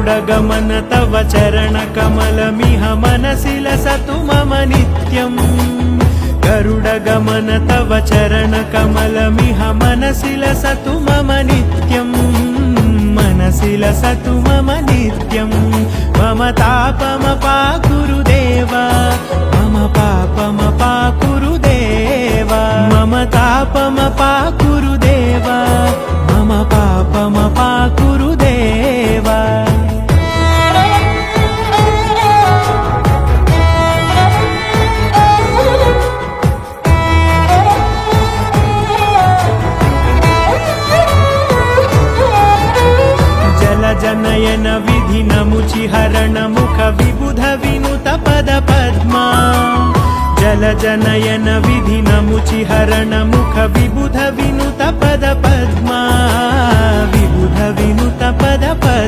गरुडगमन तव चरणकमलमिह मनसि लसतु मम नित्यम् गरुडगमन तव चरणकमलमिह मनसि लसतु मम नित्यम् मनसि लसतु मम नित्यम् मम तापमपाकुरु देवा मम पापमपाकुरु देवा मम तापमपाकुरु देवा मम पापमपाकुरु देवा जनयन विधि नमुचिहरण मुख विबुध विनुत पद पद्मा जल जनयन विधि नमुचिहरण मुख विबुध विनुत पद पद्मा विबुध विनुत पद पद्मा।